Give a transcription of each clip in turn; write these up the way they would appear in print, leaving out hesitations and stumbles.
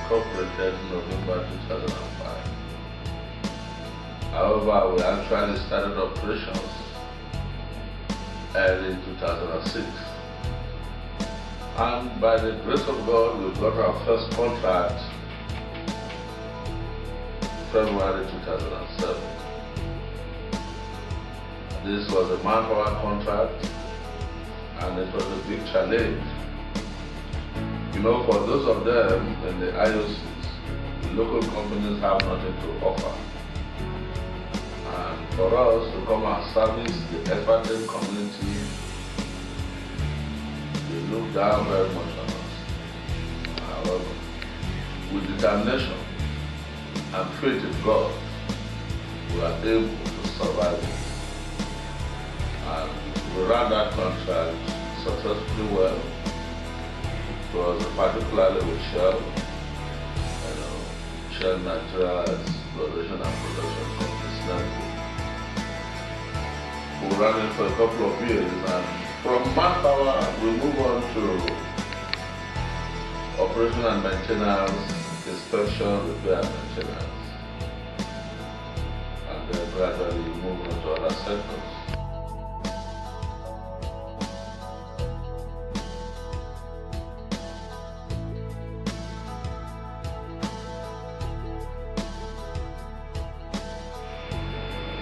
incorporated in November 2005. However, we actually started operations early 2006. And by the grace of God, we got our first contract February 2007. This was a manpower contract, and it was a big challenge. You know, for those of them in the IOCs, the local companies have nothing to offer. And for us to come and service the expatriate community, they look down very much on us. However, with determination and faith in God, we are able to survive it. And we ran that contract successfully well. It was particularly with Shell, Shell Nigeria's exploration and production company. We ran it for a couple of years, and from manpower we move on to operation and maintenance, inspection, repair and maintenance, and then gradually move on to other sectors.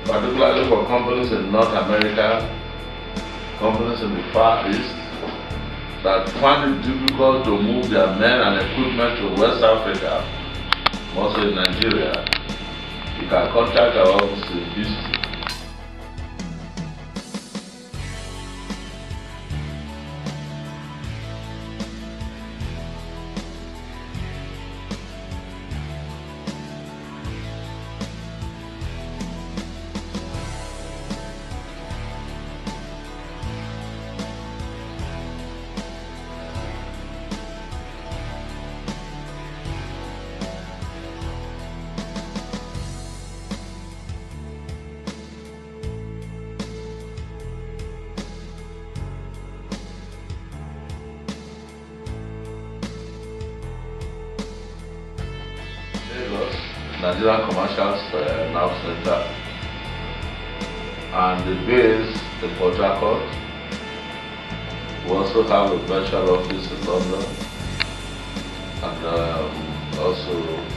Particularly for companies in North America, companies in the Far East that find it difficult to move their men and equipment to West Africa, mostly in Nigeria, you can contact our office in Houston. Nigerian Commercial Nav Center, and the base in Port Harcourt. We also have a virtual office in London, and also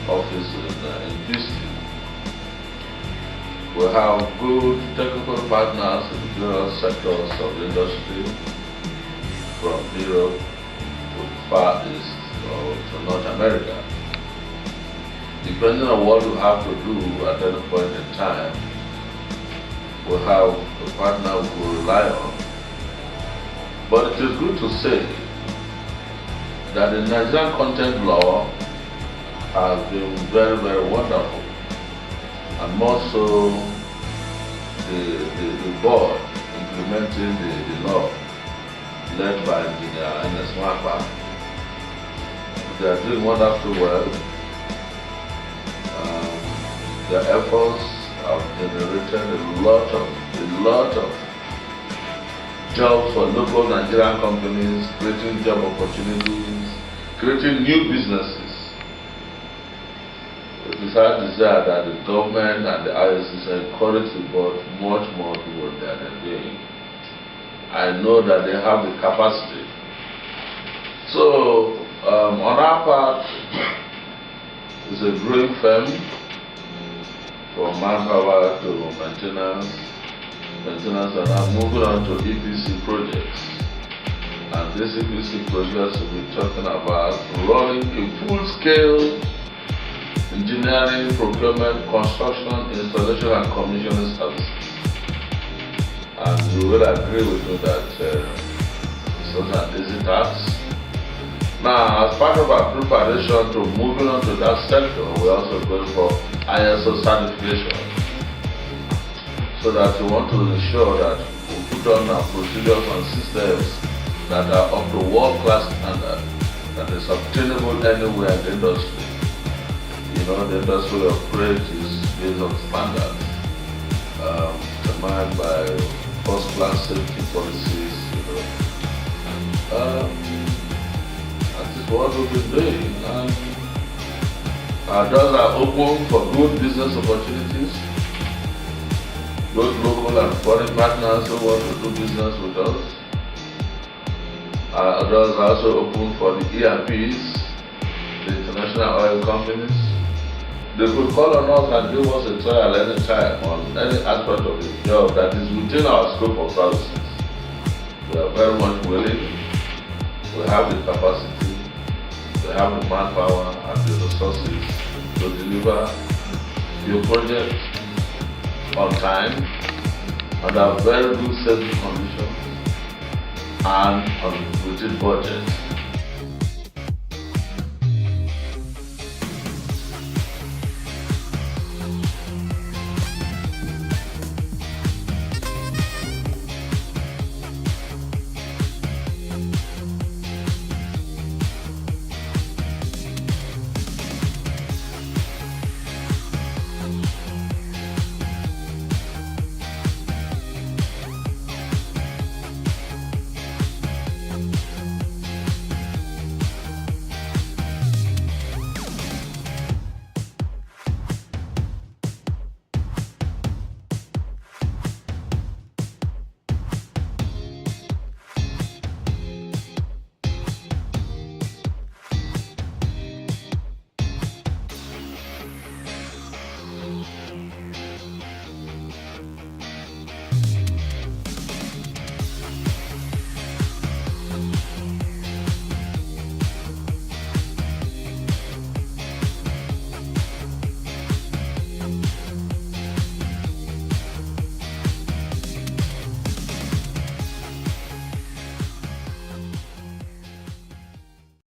office in Houston. We have good technical partners in various sectors of the industry, from Europe to Far East or to North America. Depending on what we have to do at any point in time, we have a partner we will rely on. But it is good to say that the Nigerian content law has been very, very wonderful, and more so the board implementing the law led by Engineer Ernest Nwapa. They are doing wonderfully well. Their efforts have generated a lot of jobs for local Nigerian companies, creating job opportunities, creating new businesses. It is our desire that the government and the IOCs encourage the board much more to what they are doing. I know that they have the capacity. So, on our part, it's a growing firm. From manpower to maintenance are now moving on to EPC projects. And these EPC projects we'll be talking about running a full-scale engineering, procurement, construction, installation and commissioning services. And you will agree with me that it's not an easy task. Now, as part of our preparation to moving on to that sector, we're also going for ISO certification, so that we want to ensure that we put on our procedures and systems that are up to world-class standard, that is obtainable anywhere in the industry. You know, the industry operates is based on standards determined by first-class safety policies. That is what we've been doing. And Our doors are open for good business opportunities. Both local and foreign partners who want to do business with us. Our doors are also open for the ERPs, the international oil companies. They could call on us and give us a trial anytime on any aspect of the job that is within our scope of services. We are very much willing. We have the capacity, we have the manpower and the resources to deliver your project on time, under very good safety conditions, and within budget.